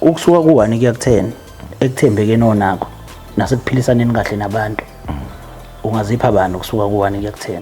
ukusuka ku1 kuya ku10 ekuthembekeni onakho nasekuphilisaneni kahle nabantu ungazipha abantu ukusuka ku1 kuya ku10?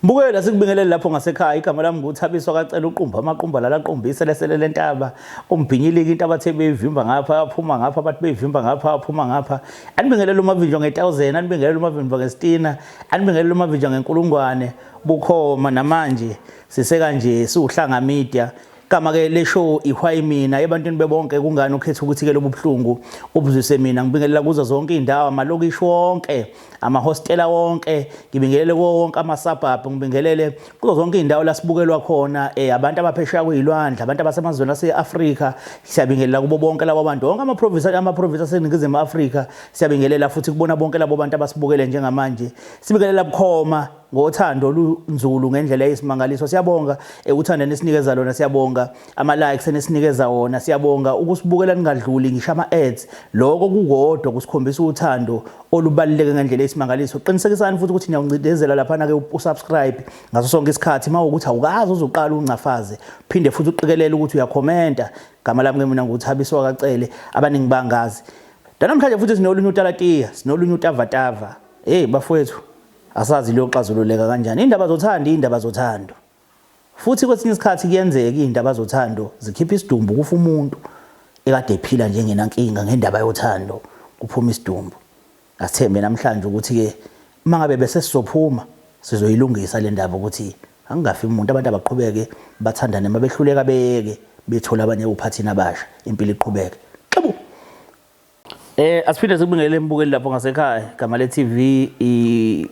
Mbukela sikubingelele lapho ngasekhaya. Igama lami nguThabiswa Kacela uqumba amaqumba la laqombisa leselele lentaba umbhinyilike into abathe beyivimba ngapha aphuma ngapha abathi beyivimba ngapha aphuma ngapha. Anibingelele umavinjwa nge1000, anibingelele umavinjwa nge10, anibingelele umavinjwa ngenkulungwane bukhoma. Namanje siseka nje siuhlanga media. Kama ke le show ihwayi mina ebantwini bebonke kungani ukhetha ukuthi ke lobuhlungu ubuzise mina. Ngibingelela kuzo zonke indawo amalokishi wonke, amahostela wonke, ngibingelele wonke ama-suburb, ngibingelele kuzo zonke indawo la sibukelwa khona abantu abaphesheya kuyilwandle, abantu abasemazweni ase-Afrika. Siyabingelela kubo bonke labo bantu wonke ama-province aseningizimu Afrika. Siyabingelela futhi kubona bonke labo bantu abasibukele njengamanje. Sibingelela bukhoma ngothando olunzulu ngendlela eyisimangaliso. Siyabonga uthando nesinikeza lona, siyabonga ama-likes enesinikeza wona, siyabonga ukusibukela ningadluli ngisho ama-ads. Lokho kukodwa kusikhombisa uthando olubaluleke ngendlela eyisimangaliso. Qinisekisani futhi ukuthi niyawuncindezela laphana ke usubscribe ngaso sonke isikhathi. Mawukuthi awukazi uzoqala uncafaze, phinde futhi uqikelele ukuthi uyakhomenta. Gama lami mina nguThabiswa Kacele, abaningi bangazi. Namhlanje futhi sinolunye utalatiya, sinolunye utavatava. Bafowethu, asazi leyo xazululeka kanjani indaba zothando, indaba zothando. Futhi kwesinye isikhathi kuyenzeka indaba zothando zikhipha isidumbu kufa umuntu ekade ephila njengenankinga ngendaba yothando kuphuma isidumbu. Asithembe namhlanje ukuthi ke mangabe bese sizophuma sizoyilungisa le ndaba ukuthi angafi umuntu, abantu abaqhubeke bathandane, mabehluleka beke bethola abanye uphathina abasha, impilo iqhubeke. Xabu asiphinde sikubingelele embukeli lapho ngasekhaya. Igama le TV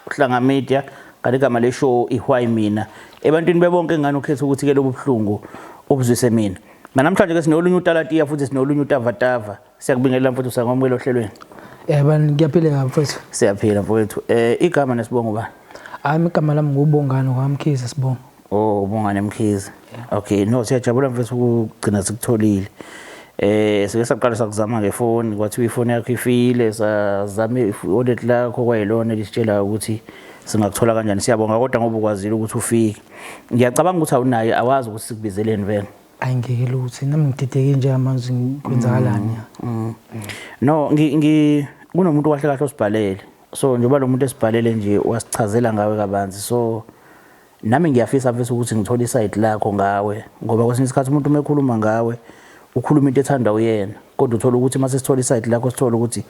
Uhlanga Media, kanti igama le show ihwayi mina. Ebantwini bebonke ngani ukhetha ukuthi ke lobuhlungu ubuzwise mina. Namhlanje ke sinolunye utalatiya futhi sinolunye utavatava. Siyakubingelela mfowethu sangomukela ohlelweni. Bani ngiyaphila mfowethu. Siyaphila mfowethu. Igama nesibongo ba? Igama lami nguBongani kwaMkhize Sibongo. Ubongani Mkhize. Okay, no siyajabula mfowethu ukugcina sikutholile. Sike saqala sakuzama ngefoni, kwathi ifoni yakho ifile, sazama i-wallet lakho kwayilona lisitshela ukuthi singakuthola kanjani. Siyabonga kodwa ngoba ukwazile ukuthi ufike. Ngiyacabanga ukuthi awunayo, awazi ukuthi sikubizeleni vele. Ayingeke lutho, nami ngidideke nje manje kwenzakalani. No, kunomuntu kahle kahle osibhalele. So njengoba lo muntu esibhalele nje wasichazela ngawe kabanzi. So nami ngiyafisa mfethu ukuthi ngithole iside lakho ngawe, ngoba kwesinye isikhathi umuntu umekhuluma ngawe ukhuluma into ethanda uyena, kodwa uthola ukuthi mase sithola iside lakho sithola ukuthi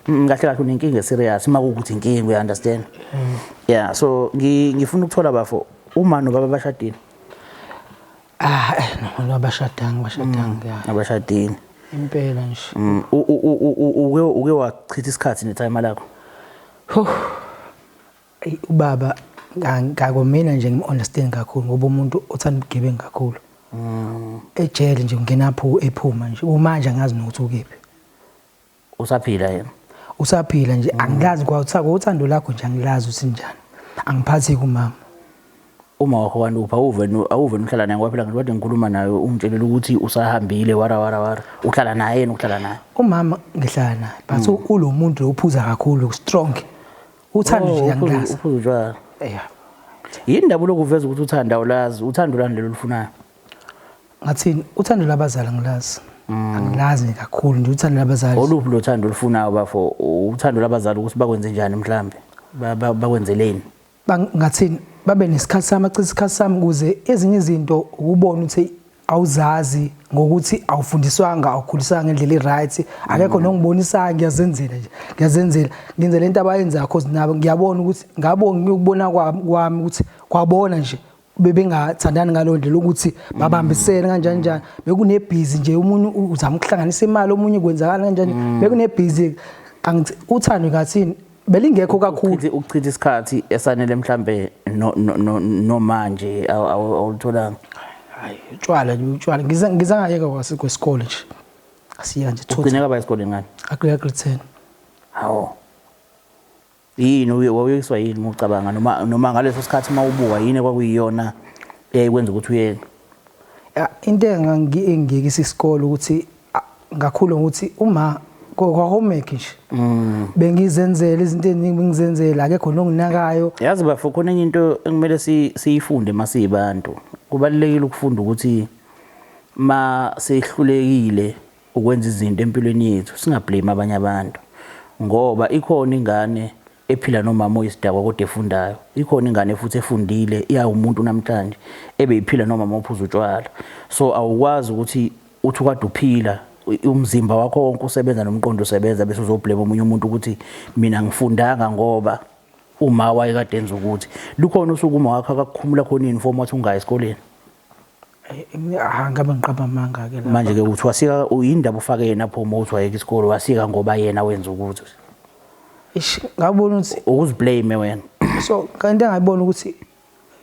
kahle kahle unenkinga serious makuthi inkinga, you understand? Yeah, so ngifuna ukuthola bafo uma no baba bashadile. No abashadanga abashadile impela nje. Uke wachitha isikhathi netime lakho? Ubaba ngakomina nje ngim-understand kakhulu ngoba umuntu othanda ubugebengu kakhulu. Ejele nje ungenapho ephuma nje manje angazi nokuthi ukephi. Usaphila yena? Usaphila nje, angilazi kwathako uthando lakho nje angilazi ukuthi njani. Angiphathi kumama. Uma wakho wanupha awuve uhlala naye kwaphela ngithi kade ngikhuluma naye ungitshelela ukuthi usahambile wara. Uhlala naye yena, uhlala naye? Umama ngihlala naye but ulo muntu lo uphuza kakhulu, strong. Uthando nje angilazi. Uphuza utshwala. Yini indaba lokuveza ukuthi uthanda awulazi, uthando lani lelo lufunayo? Ngathini uthando labazali ngilazi. Angilazi kakhulu nje uthando labazali. Oluphi lo thando olufunayo bafo? Uthando labazali ukuthi bakwenze njani mhlambe? Bakwenzeleni? Ngathini babe nesikhathi sami, achitha isikhathi sami ukuze ezinye izinto ukubona ukuthi awuzazi ngokuthi awufundiswanga, awukhuliswanga ngendlela e-right. Akekho nongibonisa, ngiyazenzela nje. Ngiyazenzela ngenzela into abayenza cause nabo ngiyabona ukuthi ngiyokubona kwami ukuthi kwabona nje bebengathandani ngalo ndlela ukuthi babambisene kanjani njani. Bekunebhizi nje, umunye uzama ukuhlanganisa imali, omunye kwenzakala kanjani. Bekunebhizi uthando ngathini belingekho kakhulu. Ukuchitha isikhathi esanele mhlambe no manje awulitholanga. Hayi utshwala ngizangayeka kwasikole nje. Asiya nje thothi. Ugcine kaba esikoleni ngani? Grade 10. Hawo. Yini wawuyiswa yini ucabanga noma ngaleso sikhathi mawubuka yini kwakuyiyona eyikwenza ukuthi uyeke? Into engangiyekisa isikole ukuthi ngakhulu ukuthi uma kwa homework nje bengizenzela izinto eziningi bengizenzela akekho nonginakayo. Yazi bafo khona enye into engimele siyifunde masibantu kubalekile ukufunda ukuthi ma sehlulekile ukwenza izinto empilweni yethu singablame abanye abantu ngoba ikhona ingane ephila nomama oyisidakwa kodwa efundayo, ikhona ingane futhi efundile iya umuntu namhlanje ebeyiphila nomama ophuza utshwala. So awukwazi ukuthi uthi kade uphila umzimba wakho wonke usebenza nomqondo usebenza bese uzoblame omunye umuntu ukuthi mina ngifundanga ngoba uma wayekade enza ukuthi lukhona usuku uma wakho akakukhumula khona uniform wathi ungayi esikoleni. Ngabe ngiqaba amanga ke la Manje ke uthi wasika uyindaba ufake yena pho uma uthi wayeka isikole wasika ngoba yena wenza ukuthi ngabona ukuthi ukuziblame wena. So kanti angayibona ukuthi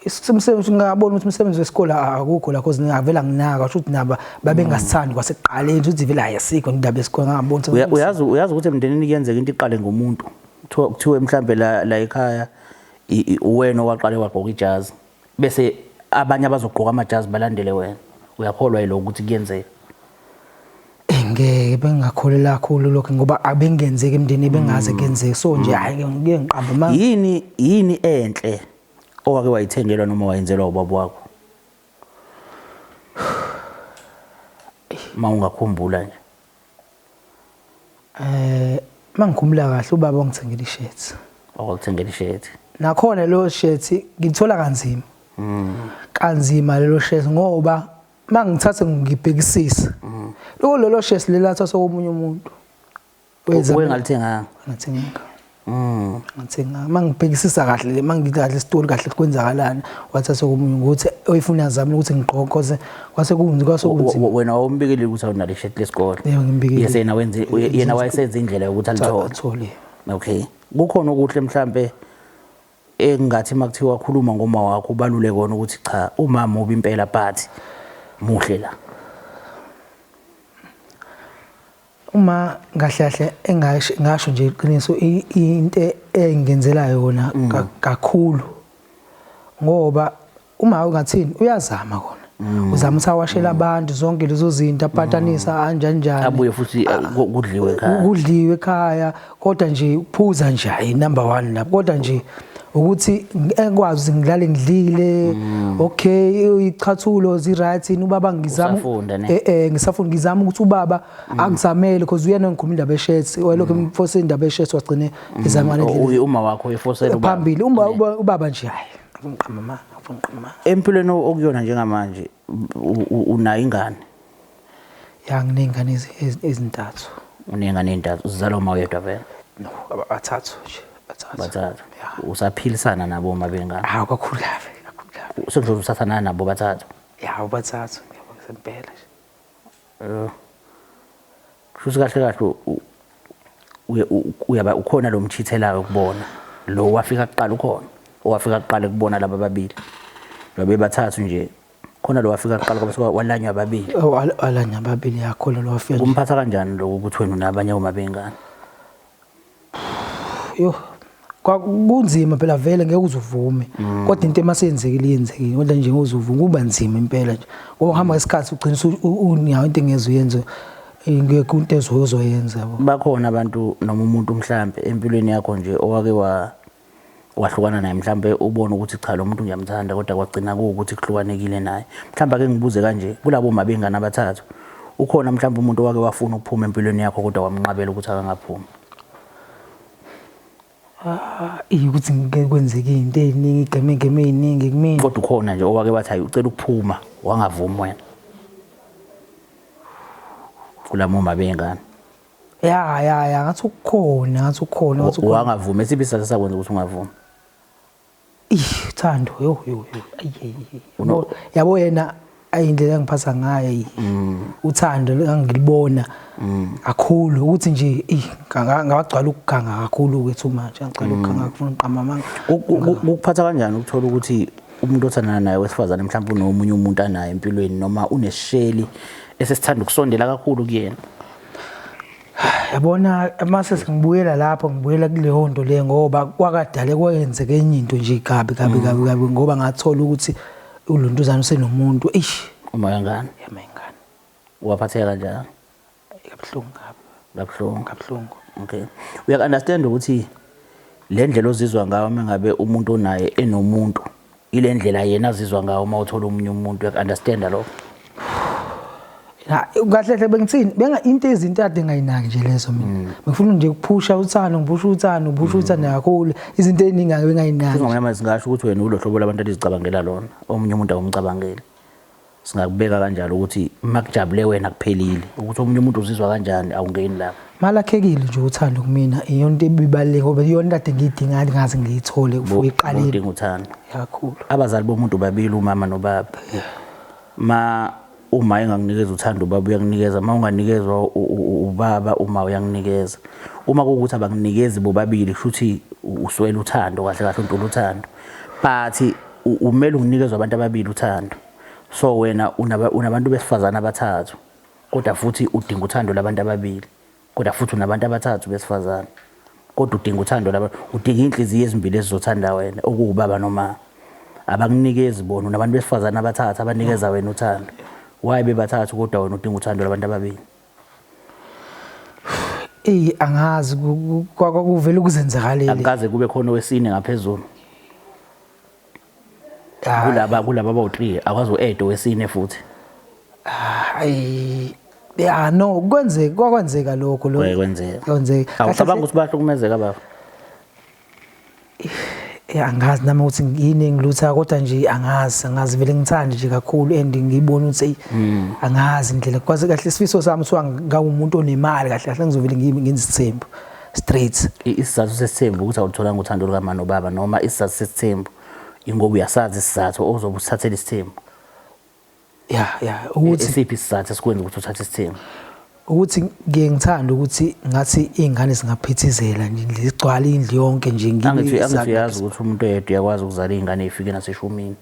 isimsebenzi ngabona ukuthi umsebenzi wesikole akukho la cause ngavela nginaka ukuthi naba babengasithandi kwasekuqaleni ukuthi vele ayasikho indaba yesikole ngabona. Uyazi ukuthi emndenini kuyenzeka into iqale ngomuntu kuthiwe mhlambe la ekhaya uwena owaqale wagqoka ijazi bese abanye abazogqoka amajazi balandele wena. Uyakholwa yilo ukuthi kuyenzeka? Ngeke bengakholela kakhulu lokho ngoba abengenzeki emndenini bengaze kuyenzeka. So nje hayi ngike ngiqamba manje. Yini enhle owake wayithengelwa noma wayenzelwa ubaba wakho? Mawungakhumbula nje. Mangikhumbula kahle ubaba ongithengela i-shirt. Wakuthengela i-shirt. Nakhona lo shirt ngithola kanzima. Kanzima lelo shirt ngoba mangithathe ngibhekisisa. Lolo shirt lelatha sokumunye umuntu. Wengalithenga. Ngathenga. Ngithenga mangibhekisisa kahle mangithi kahle isitori kahle kwenzakalana wathatha sokumunye ukuthi oyifuna zami ukuthi ngigqoke cause kwase kunzi wena awumbikeli ukuthi awunalo i-shirt lesikole. Yebo ngimbikeli. Yena wayesenza indlela yokuthi alithole. Okay. Kukhona okuhle mhlambe engathi makuthiwa khuluma ngoma wakho ubalule kona ukuthi cha umama uba impela but muhle la. Uma ngahlahle engasho nje iqiniso into engenzela yona kakhulu ngoba uma ungathini uyazama kona uzama usawashela abantu zonke lezo zinto apatanisa kanjani abuye futhi kudliwe ekhaya kodwa nje uphuza nje hayi number 1 lapho kodwa nje ukuthi ekwazi ngidlale ngidlile okay ichathulo ziright ubaba ngizama ngisafunda ngizama ukuthi ubaba akuzamele because uyena ngikhuluma indaba ye-shirts welokho emforce indaba ye-shirts wagcine izamana endlini uma wakho eforce phambili ubaba nje hayi ngiqhama empilweni okuyona njengamanje unayo ingane ya nginengane ezintathu unengane ezintathu uzalwa uma uyedwa vele no abathathu nje bathathu usaphilisana nabo uma bengane kakhulu kahle usendlovu usathana nabo bathathu bathathu ngisempela nje futhi kahle uyaba ukhona lo mchithelayo ukubona lo wafika kuqala ukhona owafika kuqala kubona laba babili babe bathathu nje khona lo wafika kuqala bese walanywa babili walanywa babili yakho lo wafika umphatha kanjani lo ukuthi wena unabanye uma bengane yo kwakunzima phela vele ngeke uzuvume kodwa into emasenzekile yenzekile kodwa nje ngozuvuma kuba nzima impela nje ngoba uhamba isikhathi ugcinisa unyawo into engeze uyenze ingeke into ezoyenza yabo. Bakhona abantu noma umuntu mhlambe empilweni yakho nje owake wahlukana naye mhlambe ubona ukuthi cha lo muntu ngiyamthanda kodwa kwagcina ukuthi kuhlukanekile naye mhlambe ake ngibuze kanje kulabo mabengane abathathu ukhona mhlambe umuntu owake wafuna ukuphuma empilweni yakho kodwa wamnqabela ukuthi akangaphumi? Ukuthi ngeke kwenzeke into eziningi igeme eziningi kumina kodwa ukhona nje owake wathi hayi ucela ukuphuma wangavumi wena kulamo mabengane? Ya ngathi ukhona wangavumi esibi sasakwenza ukuthi ungavumi? Thando yo yabo yena ayindlela engiphatha ngayo uthando angilibona kakhulu ukuthi nje ngawagcwala ukuganga kakhulu kwethu manje ngicela ukuganga kufuna uqama manga ukuphatha kanjani ukuthola ukuthi umuntu othandana naye wesifazane mhlawumbe unomunye umuntu anaye empilweni noma unesisheli esesithanda ukusondela kakhulu kuyena? Yabona mase ngibuyela lapho ngibuyela kuleyo nto le ngoba kwakadala kwenzeke enye into nje kabi ngoba ngathola ukuthi uLuntuzana usenomuntu uma yangane yamengane waphatheka kanjani? Kabuhlungu kabi kabuhlungu. Okay, uyak-understand ukuthi le ndlela ozizwa ngayo mengabe umuntu onaye enomuntu ile ndlela yena azizwa ngayo uma uthola omunye umuntu, uyak-understand lokho? Kahle hle bengithini into ezintathu engayinaki nje lezo mina ngifuna nje ukuphusha uthando, ngiphusha uthando kakhulu, izinto eziningi engayinaki. Ngamanye amazwi singasho ukuthi wena ulo hlobo labantu alizicabangela lona, omunye umuntu awumcabangeli. Singakubeka kanjalo ukuthi makujabule wena kuphelile, ukuthi omunye umuntu uzizwa kanjani awungeni lapho. Malakhekile nje uthando kumina iyona into ebibaleke ngoba iyona kade ngiyidinga ngaze ngiyithole kufuye iqalile. Udinga uthando kakhulu. Abazali bomuntu babili, umama nobaba. Uma engakunikeza uthando ubaba uyakunikeza, uma unganikezwa ubaba uma uyakunikeza. Uma kuwukuthi abanginikezi bobabili kushuthi uswela uthando kahle kahle untula uthando. But umele unikezwe abantu ababili uthando. So wena unabantu besifazana abathathu kodwa futhi udinga uthando labantu ababili. Kodwa futhi unabantu abathathu besifazana kodwa udinga uthando labantu, udinga inhliziyo ezimbili ezizothanda wena okuwubaba noma abakunikezi bona, unabantu besifazana abathathu abanikeza wena uthando. Why bebathathu kodwa wena udinga uthando labantu ababili? Angazi kwakuvela ukuzenzakalele. Akaze kube khona wesine ngaphezulu. Kulaba abawu3 akwazi u-add wesine futhi. No kwakwenzeka lokho kwenzeka. Awucabanga ukuthi bahlukumezeka baba? Angazi nami ukuthi ngiyini engilutha kodwa nje angazi vele ngithanda nje kakhulu and ngiyibona ukuthi angazi indlela kwaze kahle isifiso sami uthiwa ngawumuntu onemali kahle kahle ngizovele ngenze isithembu straight. Isizathu sesithembu ukuthi awutholanga uthando lukamama nobaba noma isizathu sesithembu ingoba uyasazi isizathu ozobe usithathela isithembu? Ukuthi isiphi isizathu esikwenza ukuthi uthathe isithembu? Ukuthi ngiyengithanda ukuthi ngathi izingane zingaphithizela nje ligcwala indlu yonke nje angithi uyazi ukuthi umuntu oyedwa uyakwazi ukuzala izingane ezifike naseshumini.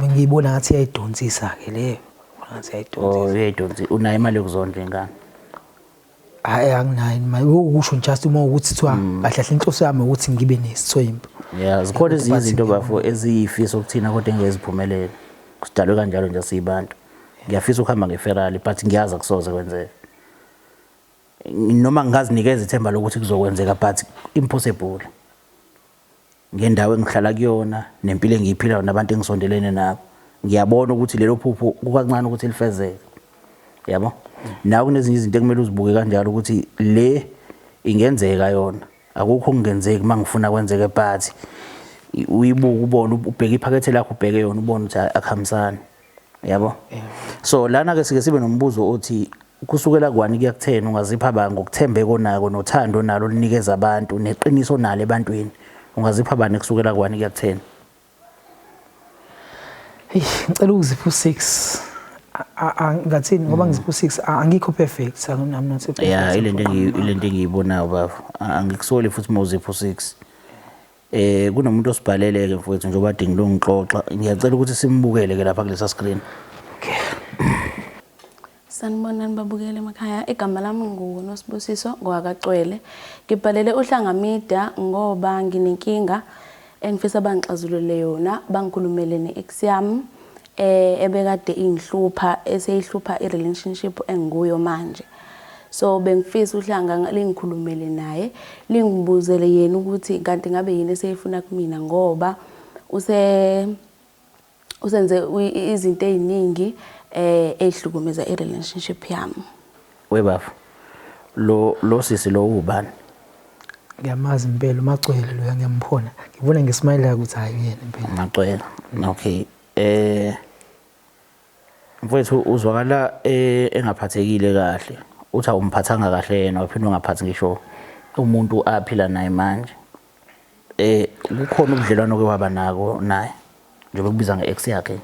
Ngiyibona ngathi iyayidonsisa ke leyo. Uyayidonsa. Unayo imali yokuzondla ingane? Anginayo imali. Ukusho just uma ukuthi kuthiwa kahle kahle inhloso yami ukuthi ngibe nesithembu. Zikhona ezinye izinto bafo eziyifiso kuthina kodwa engeziphumelele. Kusidalwe kanjalo nje sibantu. Ngiyafisa ukuhamba ngeFerrari but ngiyazi akusoze kwenzeka. Noma ngingazinikeza ithemba lokuthi kuzokwenzeka but impossible. Ngendawo engihlala kuyona nempilo engiyiphilayo nabantu engisondelene nabo, ngiyabona ukuthi lelo phupho kukancane ukuthi lifezeke. Yabo? Nawe kunezinye izinto ekumele uzibuke kanjalo ukuthi le ingenzeka yona. Akukho okungenzeki mangifuna kwenzeke but uyibuka ubone ubheke iphakethe lakho ubheke yona ubone ukuthi akuhambisani. Yabo? So lana ke sike sibe nombuzo othi kusukela kwani kuya ku10 ungazipha ba ngokuthembeka onako nothando nalo linikeza abantu neqiniso nalo ebantwini, ungazipha bani kusukela kwani kuya ku10? Ngicela ukuzipha u6. Ngathini ngoba ngizipha u6 angikho perfect, I'm not perfect. Ile nto engiyibonayo baba, angikusoli futhi mawuzipha u6. Kunomuntu osibhaleleke mfowethu njengoba adinga lo ngixoxa, ngiyacela ukuthi simbukele ke lapha kulesa screen. Okay. Sanibonani babukele emakhaya, igama lami nguNosibusiso ngwakacwele. Ngibhalele uhlanga media ngoba nginenkinga engifisa bangixazulule yona, bangikhulumele neex yami ebekade ingihlupha eseyihlupha irelationship engikuyo manje. So bengifisa uhlanga lingikhulumele naye, lingibuzele yena ukuthi kanti ngabe yini eseyifuna kumina ngoba usenze izinto eziningi ehlukumeza irelationship yami. Webafu lo sisi lo ubani? Ngiyamazi impela uMacwele lo ngiyambona. Ngibona ngismile ukuthi hayi yena impela. Macwele. Okay. Mfowethu uzwakala engaphathekile kahle. Uthi awumphathanga kahle yena waphinde ungaphathi ngisho umuntu aphila naye manje. Kukhona ubudlelwano ke waba nako naye njengoba kubiza ngeex yakhe.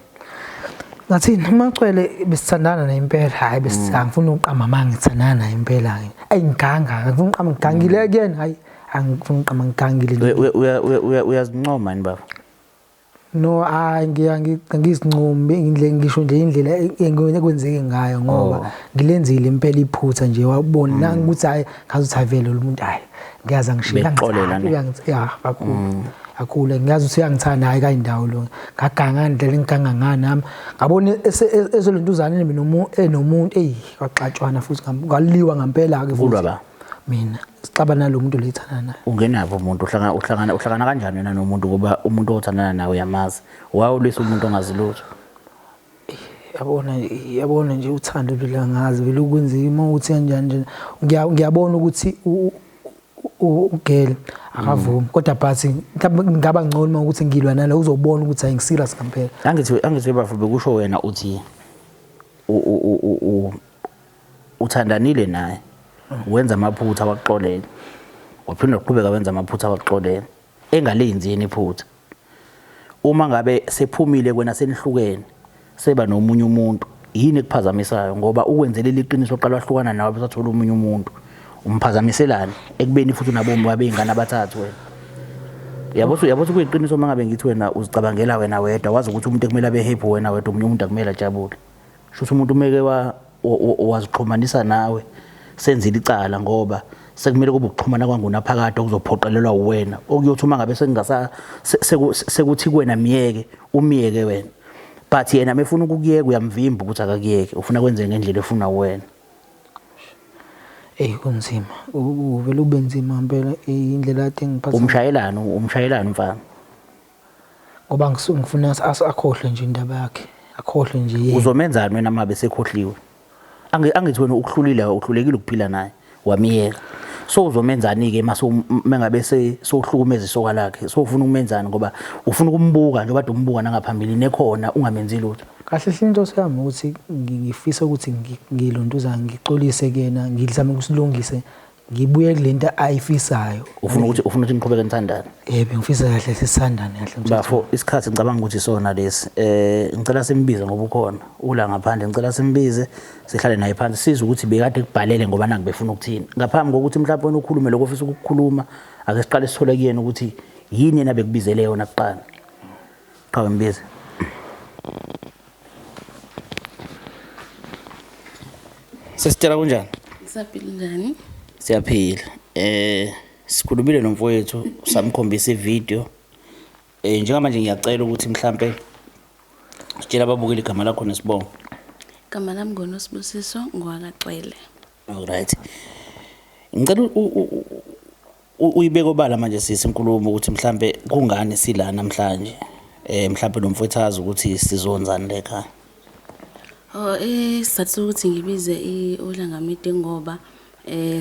Ngathini uMacwele besithandana naye impela, hayi besangifuna uqama manje ngithandana naye impela. Ayinganga, ngifuna uqama ngigangile kuyena, hayi angifuna uqama ngigangile. Uyazincoma yini baba? No, ngiyisinqumbi indlela ngisho nje indlela engikwenzeke ngayo ngoba ngilenzile impela iphutha nje wabona nangukuthi hayi ngazuthi avele lo muntu hayi ngiyaza ngishila ngixolela kakhulu kakhulu ngiyazi ukuthi uyangithanda hayi kayindawo lo ngaganga indlela engiganga ngani nami ngabona esolentuzana nomuntu kwaxatshwana futhi ngaliwa ngempela ke ulwa ba mina sixabana nalomuntu lethana naye ungenapho umuntu uhlangana kanjani wena nomuntu ngoba umuntu othandana nawe yamazi wawulisa umuntu ongazilutho yabona nje uthando vele ngazi vele ukwenzima ukuthi kanjani nje ngiyabona ukuthi ugele akavumi kodwa but ngaba ngcono ukuthi ngilwa nalo uzobona ukuthi ayingiserious ngempela angithi bafu bekusho wena uthi uthandanile naye wenza amaphutha wakuxolela waphinda uqhubeka wenza amaphutha wakuxolela engalenzi yena iphutha uma ngabe sephumile kwena senihlukene seba nomunye umuntu yini ekuphazamisayo ngoba ukwenzele liqiniso oqala wahlukana nawe bese athola umunye umuntu umphazamiselana ekubeni futhi nabomi babengana abathathu wena yabo kuyiqiniso mangabe ngithi wena uzicabangela wena wedwa wazi ukuthi umuntu ekumele abe happy wena wedwa umunye umuntu akumele ajabule shuthi umuntu umeke wazixhumanisa nawe senzile icala ngoba sekumele kube ukuxhumana kwangunaphakade okuzophoqelelwa uwena okuyothi uma ngabe sengingasa sekuthi kuwena miyeke umiyeke wena but yena mefuna ukukuyeka uyamvimba ukuthi akakuyeke ufuna kwenze ngendlela efuna wena kunzima uvela ubenzima ngempela indlela ade ngiphatha umshayelano mfana ngoba ngifuna akhohle nje indaba yakhe akhohle nje yena uzomenzani wena mabe sekhohliwe angithi wena ukuhlulile uhlulekile ukuphila naye wamiyeka so uzomenzani ke mengabe sohlukumeza isoka lakhe so ufuna ukumenzani ngoba ufuna ukumbuka nje kade umbuka nangaphambili nekhona ungamenzi lutho kahle into sami ukuthi ngifisa ukuthi ngilontuza ngixolise kena ngizame ukusilungise ngibuye kulento ayifisayo ufuna ukuthi niqhubeke nithandane yebo ngifisa kahle sisandane kahle bafo isikhathi ngicabanga ukuthi sona lesi ngicela simbize ngoba ukhona ula ngaphandle ngicela simbize sihlale naye phansi siza ukuthi bekade kubhalele ngoba nangu befuna ukuthini ngaphambi kokuthi mhlawumbe wena ukhulume lokho ofisa ukukhuluma ake siqale sithole kuyena ukuthi yini yena bekubizele yona kuqala qhawe mbize sesitshela kunjani Ngisaphila njani? Siyaphila. Sikhulumile nomfowethu samkhombisa ivideo. Njengamanje ngiyacela ukuthi mhlambe sitshela ababukeli igama lakho nesibongo. Igama lami ngoNosibusiso ngwakaXwele. Alright. Ngicela uyibeke obala manje sisinkulumo ukuthi mhlambe kungani sila namhlanje. Mhlambe nomfowethu azi ukuthi sizonzani lekhaya. Isizathu ukuthi ngibize uHlangamide ngoba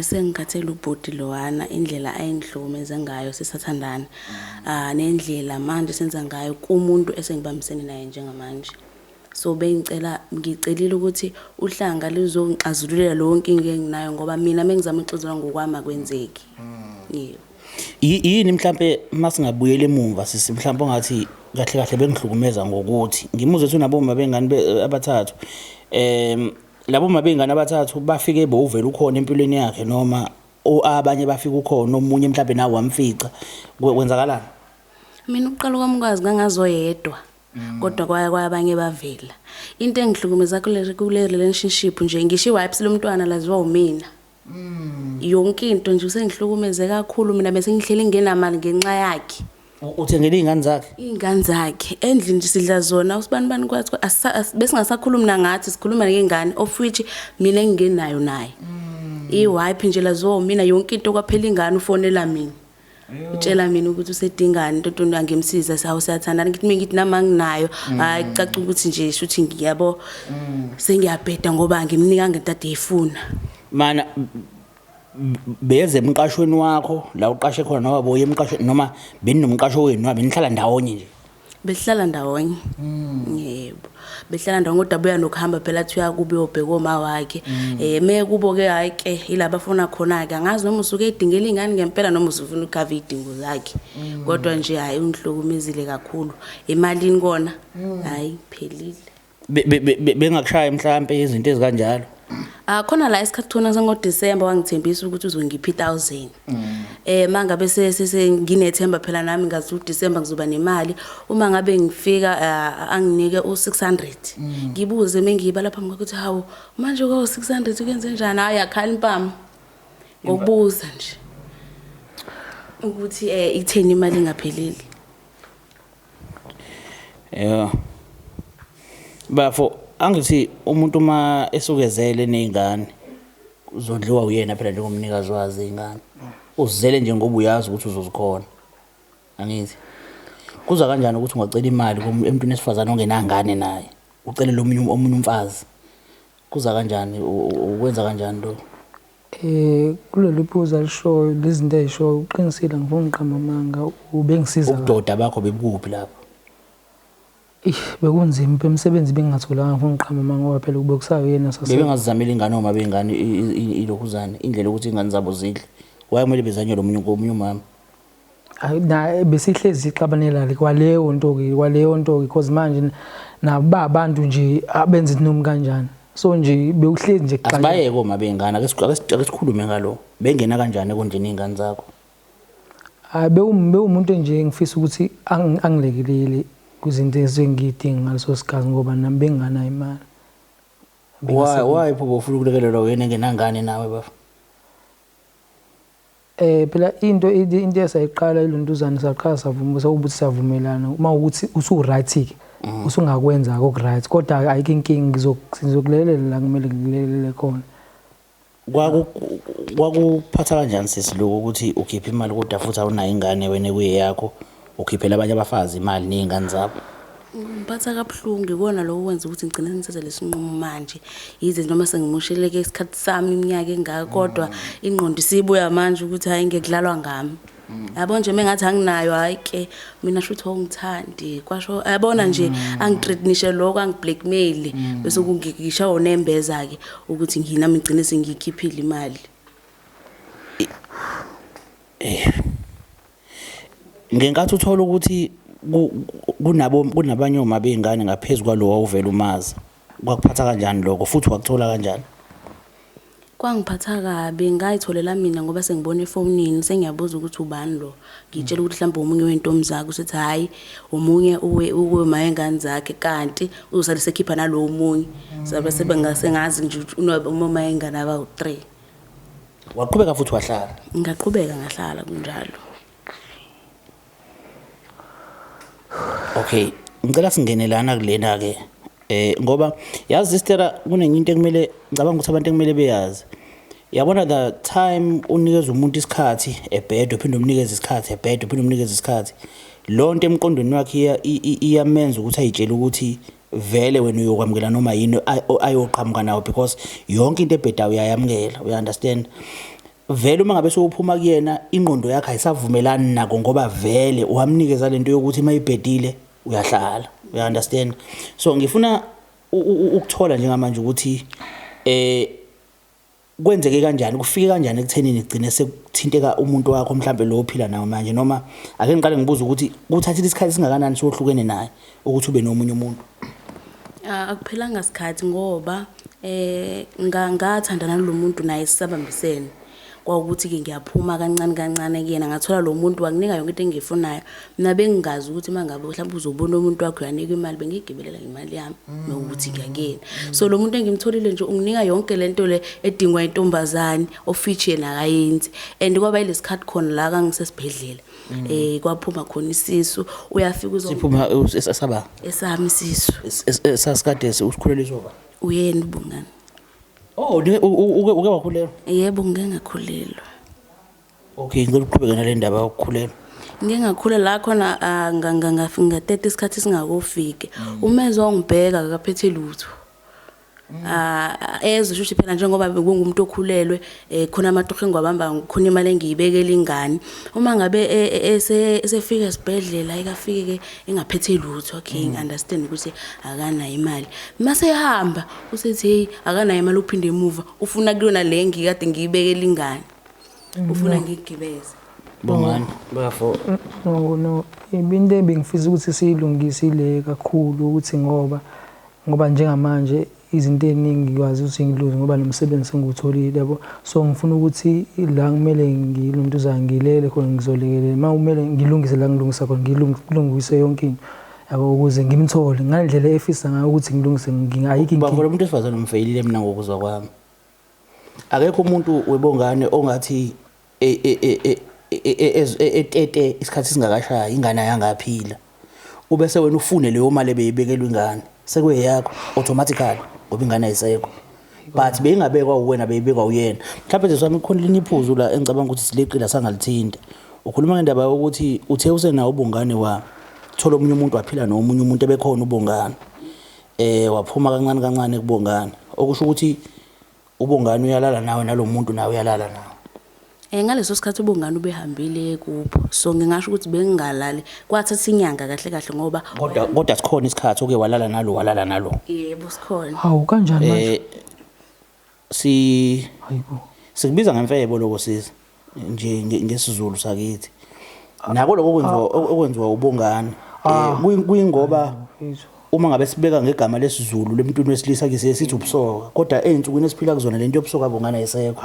sengikhathela ubhodi lowana indlela ayengihlukumeza ngayo sisathandana nendlela manje senza ngayo kumuntu esengibambisene naye njengamanje so ngicelile ukuthi uhlanga luzongixazululela lo nkinga enginayo ngoba mina mengizama ukuxazulula ngokwami kwenzeki yebo yini mhlambe masingabuyela emuva sisi mhlambe ongathi kahle bengihlukumeza ngokuthi ngimuzwe ukuthi unaboma bengani abathathu labo mabengani abathathu bafike bovela ukhona empilweni yakhe noma abanye bafika ukhona omunye mhlawumbe nawe wamfica kwenzakalani mina uqala kwamukwazi ngangazoyedwa kodwa kwabanye bavela into engihlukumeza kule relationship nje ngisho iwipes lomntwana laziwa umina yonke into nje usengihlukumeze kakhulu mina bese ngihleli ngenamali ngenxa yakhe uthengele izingane zakhe endlini nje sidla zona usibani kwathi bese ngasakhuluma nangathi sikhuluma ngengane of which mina engenayo naye iwipe nje lazo mina yonke into kwaphela ingane ufonela mina utshela mina ukuthi usedingani into angimsiza sawo siyathandana ngithi nama nginayo hayi kucaca ukuthi nje shuthi ngiyabo sengiyabheda ngoba ngimnika ngento ade efuna mana beze emqashweni wakho la uqashe khona noma boye emqashweni noma beninomqasho wenu noma benihlala ndawonye nje behlala ndawonye yebo behlala ndawonye kodwa buya nokuhamba phela athi uyakube uyobheka oma wakhe kubo ke hayi ke ilaba afuna khona ke angazi noma usuke edingela ingane ngempela noma usufuna ukava idingo zakhe kodwa nje hayi ungihlukumezile kakhulu emalini kona hayi phelile bengakushaya mhlambe izinto ezikanjalo khona la isikhathi khona ngoDisemba wangithembisa ukuthi uzongipha 1000 mangabe senginethemba phela nami ngathi uDisemba ngizoba nemali uma ngabe ngifika anginike u600 ngibuze mengiyiba lapha ukuthi hawo manje ko 600 ukwenze njani hayi akhala impama ngokubuza nje ukuthi itheni imali ingapheleli Yeah. Bafo angithi umuntu uma esukezele nezingane uzodliwa uyena phela njengomnikazi wazo izingane. Uzizele nje ngoba uyazi ukuthi uzozikhona. Angithi. Kuza kanjani ukuthi ungacela imali emntwini esifazana ongenangane naye? Ucela omunye umfazi. Kuza kanjani ukwenza kanjani lo? Kuleli phuzu alishoyo lezi zinto ezishoyo uqinisile ngifuna ngiqamba amanga ubengisiza ubudoda bakho bebukuphi lapho? Bekunzima emsebenzi bengingatholanga ngifuna ngiqamba amanga ngoba phela kube kusayo yena sase. Bebengazizamela ingane uma bengane ilokhuzana indlela ukuthi ingane zabo zidle. Wayemele bezanye lo munye umama. Na besihlezi ixabanelale kwaleyo nto because manje naba abantu nje abenza inom kanjani. So nje bewuhlezi nje kuqala. Asibayeke uma bengane ake sikhulume ngalo. Bengena kanjani ekonjeni izingane zakho? Bewumuntu nje ngifisa ukuthi angilekelele kuzinto ezengidinga ngaleso sikhathi ngoba nami benganayo imali. Why pho ufuna ukulekelelwa wena engenangane nawe bafu? Phela into esayiqala ilontuzana saqala savuma ukuthi savumelana uma ukuthi usu right ke usungakwenza akho-right kodwa ayikho inkingi ngizokulelela la kumele ngilelele khona. Kwakuphatha kanjani sisi lokho ukuthi ukhipha imali kodwa futhi awunayo ingane wena kuyeyakho ukhiphela abanye abafazi imali nezingane zabo? Ngiphatha kabuhlungu ikona lokho kwenza ukuthi ngigcine ngithathe lesinqumo manje yize noma sengimosheleke isikhathi sami iminyaka engaka kodwa ingqondo isibuya manje ukuthi hayi ngekudlalwa ngami. Yabo nje mengathi anginayo hayi ke mina shuthi ongithandi kwasho yabona nje angithreatenishe lokho angiblackmail bese kungisha onembeza ke ukuthi nginami ngigcine sengikhiphile imali. Ngenkathi uthola ukuthi kunabanye oma bengane ngaphezulu kwalo wawuvela umazi kwakuphatha kanjani lokho futhi wakuthola kanjani? Kwangiphatha kabi ngayitholela mina ngoba sengibona efonini sengiyabuza ukuthi ubani lo ngitshela ukuthi mhlawumbe umunye wentombi zakhe usethi hayi umunye uwe mayengane zakhe kanti uzosale sekhipha nalo umunye sabe sebengasengazi nje uma yengane aba u3. Waqhubeka futhi wahlala? Ngaqhubeka ngahlala kunjalo. Okay, ngicela singenelana kulena ke ngoba yazi sister kunenye into ekumele ngicabanga ukuthi abantu ekumele beyazi. Yabona the time unikeza umuntu isikhathi ebhedo uphinde umnikeze isikhathi ebhedo uphinde umnikeze isikhathi. Lonto emqondweni wakhe iyamenza ukuthi ayitshele ukuthi vele wena uyokwamukela noma yini ayoqhamuka nawo because yonke into ebhedayo uyayamukela, you understand? Vele uma ngabe sophuma kuyena ingqondo yakhe ayisavumelani nako ngoba vele uhamnikeza lento yokuthi mayibhedile uyahlala, you understand? So ngifuna ukuthola njengamanje ukuthi kwenzeke kanjani kufike kanjani ekuthenini igcine sekuthinteka umuntu wakho mhlambe lo ophila nawe manje noma ake ngiqale ngibuza ukuthi kuthathile isikhathi singakanani sohlukene naye ukuthi ube nomunye umuntu? Akuphelanga isikhathi ngoba ngathandana lo muntu naye sisabambisene kwaukuthi ke ngiyaphuma kancane kuyena ngathola lo muntu wanginika yonke into engiyifunayo mina bengingazi ukuthi mangabe mhlawumbe uzobona umuntu wakho uyanika imali bengigibelela imali yami nokuthi ngiyakena. So lo muntu engimtholile nje unginika yonke lento le edingwa intombazane ofeature nakayenzi and kwaba ilesikhathi khona la kangisesibhedlela kwaphuma khona isisu uyafika uzophuma esaba esami isisu sasikade usikhuleliswa ba uyena ubungani. Oh, uke wakhulelwa? Yebo ngeke ngakhulelwa. Okay, ngicela uqhubeke nale ndaba yokukhulelwa. Ngeke ngakhulelwa la khona ngafika 30 isikhathi singakofike. Umeze wangibheka akaphethe lutho. Ezwe shuthi phela njengoba bengumuntu okhulelwe khona amatohe ngwabamba khona imali engiyibekela ingane. Uma ngabe esefika esibhedlela ayikafike ke engaphethe lutho. Okay, understand ukuthi akanayo imali. Mase ehamba usethi hey akanayo imali uphinde emuva ufuna kuyona le ngikade ngiyibekela ingane. Ufuna ngigibeze. Bongani bafo. No ibinto ebengifisa ukuthi siyilungisile kakhulu ukuthi ngoba njengamanje izinto eziningi ngikwazi ukuthi ngiluze ngoba nomsebenzi engutholile yabo. So ngifuna ukuthi la kumele ngilontuzana ngilele khona ngizolekelela uma kumele ngilungise la ngilungisa khona ngilungise yonke into yabo ukuze ngimthole ngalendlela efisa ngayo ukuthi ngilungise ngingayiki inkinga. Bafo lo muntu esifazana umfeyilile mina ngokuzwa kwami. Akekho umuntu webongane ongathi etete isikhathi singakashaya ingane yangaphila. ubese wena ufune leyo mali beyibekelwe ingane sekuyeyakho automatically ngoba ingane ayisekho but beyingabekwa uwena beyibekwa uyena mhlawumbe nje sami khona linye iphuzu la engicabanga ukuthi sileqila sangalithinta ukhuluma ngendaba yokuthi uthe usenawo ubungane wa thola omunye umuntu waphila nomunye umuntu ebekhona ubungane waphuma kancane kancane kubongane okusho ukuthi ubungane uyalala nawe nalomuntu nawe uyalala nawe ngaleso sikhathi ubungane ubehambile kupho so ngingasho ukuthi bengingalali kwathatha inyanga kahle kahle ngoba kodwa sikhona isikhathi oke walala nalo yebo sikhona hawu kanjani manje hayibo sikubiza ngemfebo lokho sisi nje ngesizulu sakithi nako lokho okwenziwa ubongane kuyingoba uma ngabe sibeka ngegama lesizulu lemntuni wesilisa ke sithi ubusoka kodwa einsukwini esiphila kuzona lento yobusoka bongane ayisekho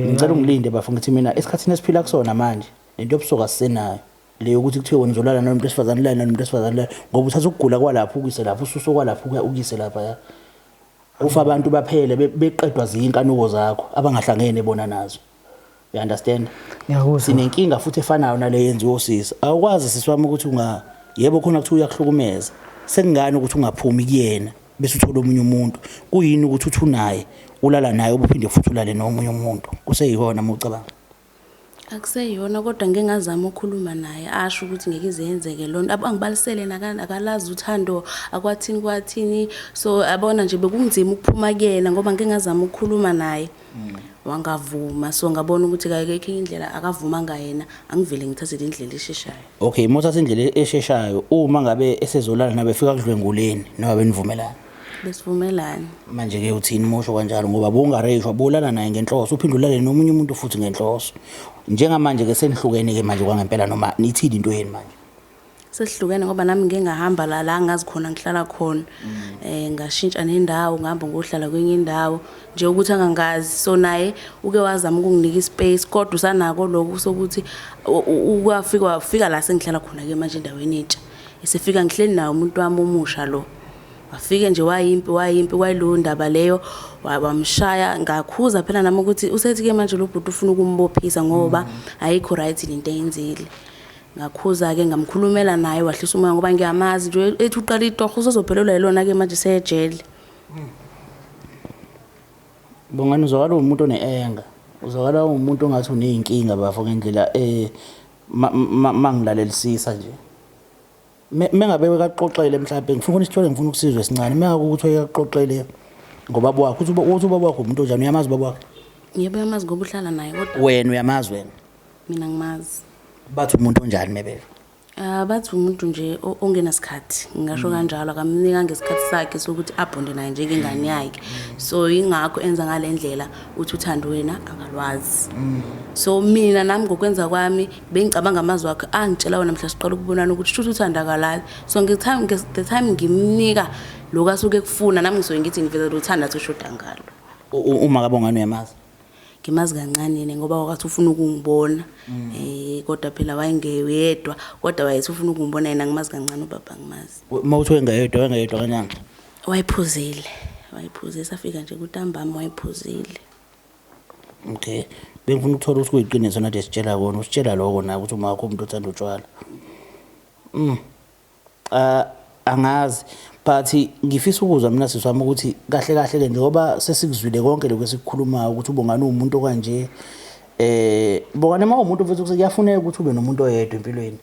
ngicela ungilinde bafu ngithi mina esikhathini esiphila kusona manje lento yobusoka sisenayo leyo ukuthi kuthiwe wenzolala nomuntu esifazane la nomuntu esifazane la ngoba uthatha ukugula kwalapho ukise lapho ususo kwalapho ukise lapha ya ufa abantu baphele beqedwa zinkanuko zakho abangahlangene bona nazo you understand ngiyakuzwa sinenkinga futhi efanayo nale yenziwa osisi awukwazi siswami ukuthi yebo khona kuthi uyakuhlukumeza sekungani ukuthi ungaphumi kuyena bese uthola omunye umuntu kuyini ukuthi uthi unaye ulala naye ubuphinde futhi ulale nomunye umuntu kuseyihona ucabanga akuseyona kodwa ngingazama ukukhuluma naye asho ukuthi ngeke izenzeke lonto angibalisele nakalazi uthando akwathini so abona nje bekunzima ukuphuma kuyena ngoba ngingazama ukukhuluma naye wangavuma so ngabona ukuthi kayekho indlela akavuma ngayena angivele ngithathe indlela esheshayo okay mothatha indlela esheshayo uma ngabe esezolala nabe fika kudlwenguleni noma benivumelana besivumelana manje ke uthini mosho kanjalo ngoba bungareyishwa bolala naye ngenhloso uphinde ulale nomunye umuntu futhi ngenhloso njengamanje ke senihlukene ke manje kwangempela noma nithini into yeni manje sesihlukene ngoba nami ngingahamba la ngazi khona ngihlala khona ngashintsha nendawo ngihamba ngohlala kwenye indawo nje ukuthi angangazi so naye uke wazama ukunginika ispace kodwa usanako lokho sokuthi wafika la sengihlala khona ke manje endaweni entsha esefika ngihleli nawo umuntu wami omusha lo wafike nje wayimpi kwayilo ndaba leyo wamshaya ngakhuza phela nami ukuthi usethi ke manje lo bhuti ufuna ukumbophisa ngoba ayikho right into eyenzile ngakhuza ke ngamkhulumela naye wahlisa umoya ngoba ngiyamazi nje ethi uqala itoho uzophelelwa yilona ke manje sejele bongani uzokala umuntu oneenga uzokala umuntu ongathi uneyinkinga bafo ngendlela mangilalelisisa nje mengabe wekaxoxele mhlawumbe ngifuna isithole ngifuna ukusizwe sincane mengakuthi wekaxoxele ngoba bakho uthi ubaba wakho umuntu onjani uyamazi baba wakho yebo yamazi ngoba uhlala naye kodwa wena uyamazi wena mina ngimazi bathi umuntu onjani mebele bathi umuntu nje ongenasikhathi ngisho kanjalo akamnika ngesikhathi sakhe sokuthi abhonde naye njengengane yakhe so ingakho enza ngalendlela uthi uthando wena akalwazi so mina nami ngokwenza kwami bengicabanga amazwi wakhe angitshela wona mhla siqala ukubonana ukuthi shuthi uthanda kalala so the time ngimnika lokho asuke kufuna nami ngisoke ngithi ngiveza uthanda athi ushoda ngalo uma kabongani uyamazi ngimazi kancane ngoba wakathi ufuna ukungibona kodwa phela wayengeyedwa kodwa wayethi ufuna ukungibona yena ngimazi kancane ubaba ngimazi mawuthi wengayedwa kanjani wayiphuzile safika nje kuntambama wayiphuzile okay bengifuna ukuthola ukuthi kuyiqiniso nathi sitshela kona usitshela lokho na ukuthi uma wakho umuntu othanda utshwala angazi but ngifisa ukuzwa mina siswami ukuthi kahle kahle ke njengoba sesikuzwile konke lokho esikukhulumayo ukuthi ubongani umuntu kanje bongani uma umuntu mfethu kuyafuneka ukuthi ube nomuntu oyedwa empilweni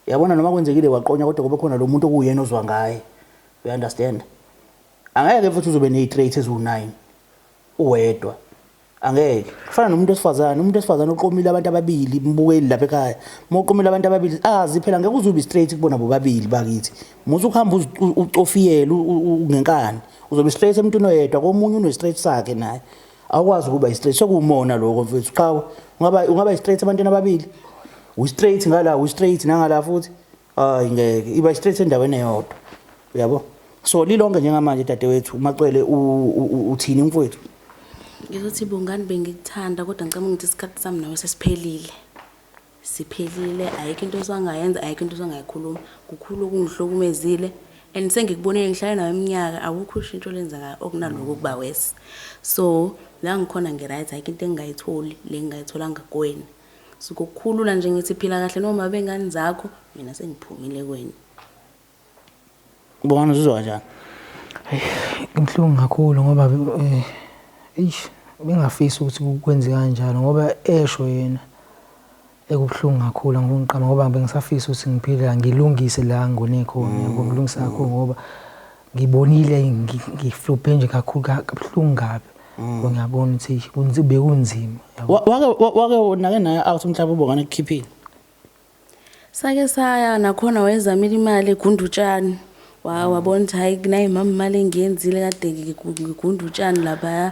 yabona noma kwenzekile waqonya kodwa kube khona lo muntu okuyena ozwa ngaye you understand angeke futhi uzobe ne-traits ezu9 uwedwa angeke kufana nomuntu wesifazane oqomile abantu ababili mbukeli lapha ekhaya moqomile abantu ababili azi phela ngeke uzobe straight kubona bobabili bakithi musu ukuhamba ucofiyela ungenkani uzobe straight emntwini oyedwa komunye une straight sakhe naye awukwazi ukuba straight sokumona lokho mfethu cha ungaba straight abantwana ababili u straight ngala u straight nangala futhi hayi ngeke iba straight endaweni eyodwa uyabo so lilonke njengamanje dadewethu Macwele uthini mfowethu ngizothi bongani bengikuthanda kodwa ngicabanga ukuthi isikhathi sami nawe siphelile ayikho into osangayenza ayikho into osangayikhuluma kukhulu okungihlokumezile and sengikubonile ngihlala nawe eminyaka awukho ushintsho lenzaka okunaloko kuba wese so la ngikhona ngiright ayikho into engayitholi le ngayitholanga kuwena so kokukhulula nje ngithi phila kahle noma bengani zakho mina sengiphumile kuwena Ubona uzizwa kanjani? Ngimhlungu kakhulu ngoba bengafisi ukuthi kwenze kanjalo ngoba esho yena ekubhlungu kakhulu ngiqama ngoba bengisafisa ukuthi ngiphile ngilungise la ngonekhona ngilungisa kakhulu ngoba ngibonile ngiflophe nje kakhulu kabuhlungu kabi ngiyabona ukuthi bekunzima. Wake nake naye out umhlaba ubongana ekukhiphile. Sake saya nakhona wayezamile imali egundutshani. Wabona ukuthi hayi kunayi mama imali engiyenzile kade ngigunda utshani lapha,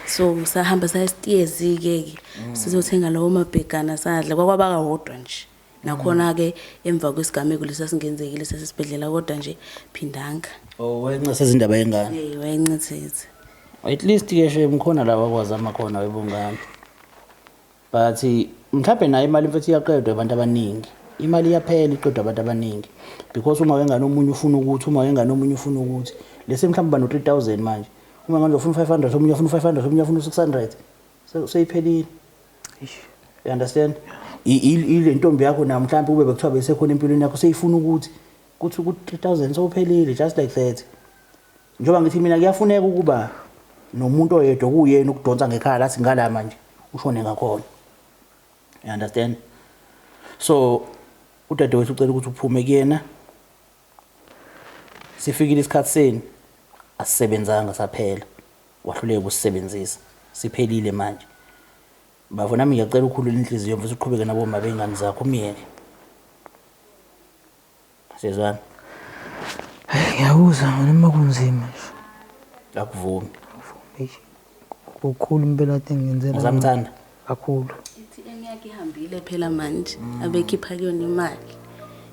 so sahamba saya stairs ke sizothenga lawo mabhekana sadla kwakwabaka wodwa nje. Nakhona ke emva kwesigameko lesasingenzekile sasesibhedlela kodwa nje phindanga. Wayencase izindaba yengane. Wayencase. At least ke she mkhona la wakwazama khona webungane. But mhlawumbe nayo imali mfethu iyaqedwa abantu abaningi. Imali iyaphela iqedwa abantu abaningi because uma wengane omunye ufuna ukuthi lesi mhlawumbe bano 3000 manje uma nganje ufuna 500 omunye ufuna 500 omunye ufuna 600 seyiphelile. You understand? Ile ntombi yakho na mhlawumbe ube bekuthiwa besekhona empilweni yakho seyifuna ukuthi ku 3000 sowuphelile just like that. Njoba ngithi mina kuyafuneka ukuba nomuntu oyedwa kuyena ukudonsa ngekhaya lathi ngala manje ushone ngakhona. You understand? So udadewethu ucela ukuthi uphume kuyena. Sifikile isikhathi seni asisebenzanga saphela. Wahluleka ukusebenzisa. Siphelile manje. Bafo nami ngiyacela ukukhulula inhliziyo mfethu uqhubeke nabo mabengane zakho umyeke. Sezwana. Ngiyawuza noma kunzima nje. Akuvumi. Kukhulu impela ngenzela. Uzamthanda kakhulu. ATM yakhe ihambile phela manje abekhipha kuyona imali.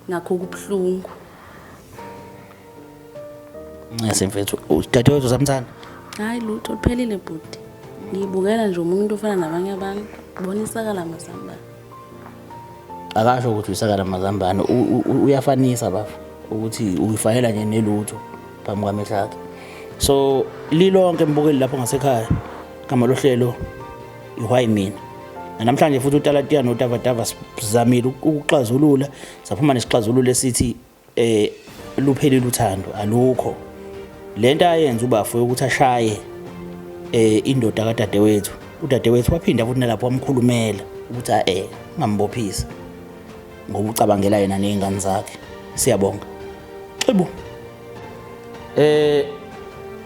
Ngakho kubhlungu. Ngesemfethu udadewethu uzamthanda? Hayi lutho liphelile bhuti. Ngibukela nje umuntu ofana nabanye abantu. Bonisa kala mazambane. Akasho ukuthi uyisakala mazambane uyafanisa bafu ukuthi uyifanela nje nelutho phambi kwamehlo akhe. So lilonke mbukeli lapho ngasekhaya kama lohlelo iwhy mina. Namhlanje futhi uTalatiya noTavadava sizamile ukuxazulula saphuma nesixazululo esithi luphelile uthando alukho. Lento ayenza ubafu ukuthi ashaye indoda kadadewethu. Udadewethu waphinda futhi nalapho wamkhulumela ukuthi ungambophisa ngoba ucabangela yena nezingane zakhe. Siyabonga. Xibu.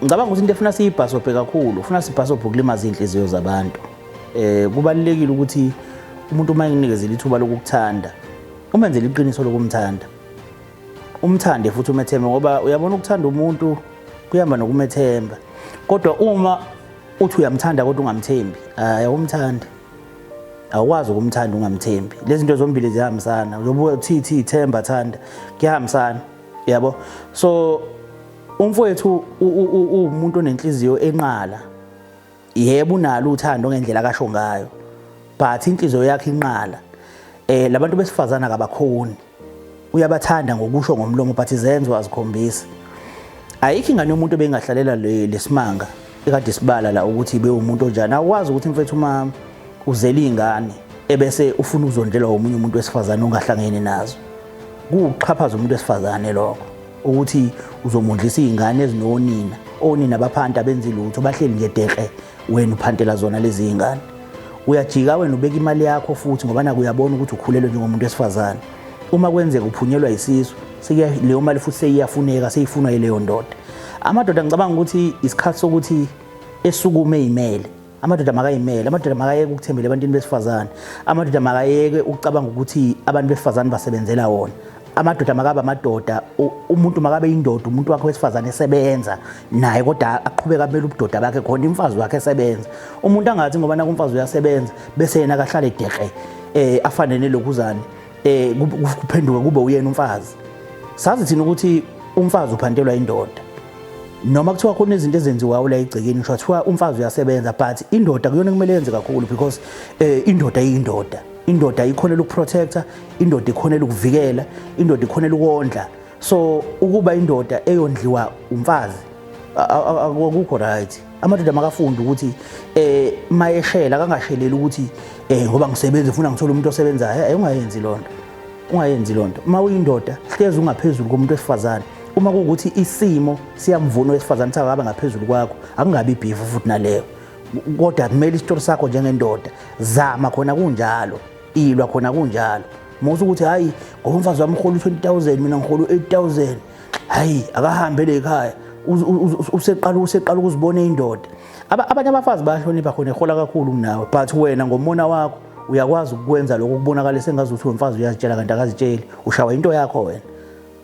Ngicabanga ukuthi into efuna siyibhasobhe kakhulu, ufuna sibhasobhe ukulimaza inhliziyo zabantu. Kubalulekile ukuthi umuntu uma enginikezela ithuba lokukuthanda, umenzele iqiniso lokumthanda. Umthande futhi umethembe ngoba uyabona ukuthanda umuntu kuyamba nokumethemba. Kodwa uma uthi uyamthanda kodwa ungamthembi, awumthandi. Awukwazi ukumthanda ungamthembi. Lezi zinto zombili ziyahambisana. Uzobuya uthi ithemba thanda, kuyahambisana. Yabo. So umfowethu umuntu onenhliziyo enqala. Yebo unalo uthando ngendlela akasho ngayo. But inhliziyo yakhe inqala. Labantu besifazana kabakhoni. Uyabathanda ngokusho ngomlomo but izenzo azikhombisi. Ayikho ingane yomuntu bengahlalela lesimanga ekade sibala la ukuthi ibe umuntu onjani. Awukwazi ukuthi mfethu mama uzela ingane ebese ufuna ukuzondlela omunye umuntu wesifazane ongahlangene nazo. Kuqhaphaza umuntu wesifazane lokho ukuthi uzomondlisa izingane ezinonina, onina baphanta benza ilutho bahleli nje deqe wena uphantela zona lezi zingane. Uyajika wena ubeka imali yakho futhi ngoba naku uyabona ukuthi ukhulelwe njengomuntu wesifazane. Uma kwenzeka uphunyelwa isisu leyo mali futhi seyiyafuneka seyifunwa yileyo ndoda. Amadoda ngicabanga ukuthi isikhathi sokuthi esukume imele. Amadoda makayimele, amadoda makayeke ukuthembela ebantwini besifazane. Amadoda makayeke ukucabanga ukuthi abantu besifazane basebenzela wona. Amadoda makaba amadoda, umuntu makabe indoda, umuntu wakhe wesifazane esebenza naye kodwa aqhubeka abele ubudoda bakhe khona imfazi wakhe esebenza. Umuntu angathi ngoba naku umfazi uyasebenza bese yena akahlala edeqe afane nelokuzane kuphenduka kube uyena umfazi. Sazi thina ukuthi umfazi uphantelwa indoda. Noma kuthiwa khona izinto ezenziwayo la egcekeni kusho kuthiwa umfazi uyasebenza but indoda kuyona kumele yenze kakhulu because indoda iyindoda. Indoda ikhonela ukuprotector, indoda ikhonela ukuvikela, indoda ikhonela ukondla. So ukuba indoda eyondliwa umfazi akukho right. Amadoda makafunda ukuthi mayeshela kangasheleli ukuthi ngoba ngisebenza ufuna ngithola umuntu osebenzayo. Ungayenzi lonto. Ungayenzi lonto. Uma uyindoda hlezi ungaphezulu komuntu wesifazane. uma kuwukuthi isimo siyamvuna wesifazane sakaba ngaphezulu kwakho akungabi ibhifu futhi naleyo kodwa kumele isitori sakho njengendoda zama khona kunjalo ilwa khona kunjalo musu ukuthi hayi ngoba umfazi wami uhola 20,000 mina ngihola 8,000 hayi akahambe lekhaya useqala ukuzibona indoda abanye abafazi bayahlonipha khona ehola kakhulu kunawe but wena ngomona wakho uyakwazi ukwenza lokho kubonakala sengazuthi umfazi uyazitshela kanti akazitsheli ushawa into yakho wena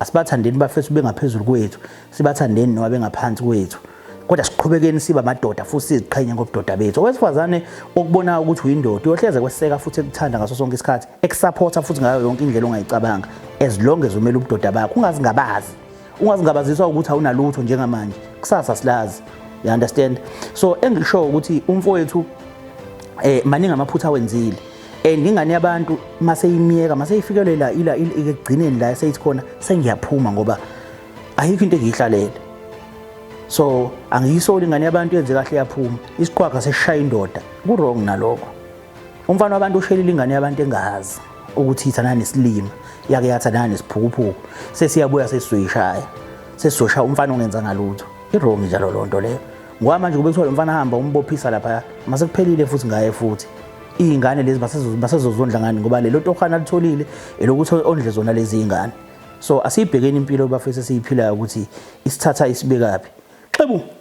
asibathandeni bafethu bengaphezulu kwethu sibathandeni noma bengaphansi kwethu kodwa siqhubekeni siba amadoda futhi siziqhenya ngobudoda bethu owesifazane okubona ukuthi uyindoda uyohleze kweseka futhi ekuthanda ngaso sonke isikhathi ekusupporta futhi ngayo yonke indlela ongayicabanga as long as umele ubudoda bakho ungazingabaziswa ukuthi awunalutho njengamanje kusasa silazi you understand so engisho ukuthi umfowethu maningi amaphutha awenzile ingane yabantu maseyimiyeka maseyifikelela ila ekugcineni la seyithi khona sengiyaphuma ngoba ayikho into engiyihlalele so angiyisoli ingane yabantu yenze kahle yaphuma isiqhwaga seshaya indoda ku wrong nalokho umfana wabantu ushelile ingane yabantu engazi ukuthi ithana nesilima yake yathana nesiphukuphuku sesiyabuya sesizoyishaya sesizosha umfana ongenza ngalutho i-wrong njalo lonto leyo ngoba manje kube kuthiwa umfana hamba umbophisa lapha mase kuphelile futhi ngaye futhi ingane lezi basezozondla ngani ngoba lelo tokhana litholile elokuthi ondle zona lezi ingane so asibhekeni impilo bafese siyiphilayo ukuthi isithatha isibekaphi xebu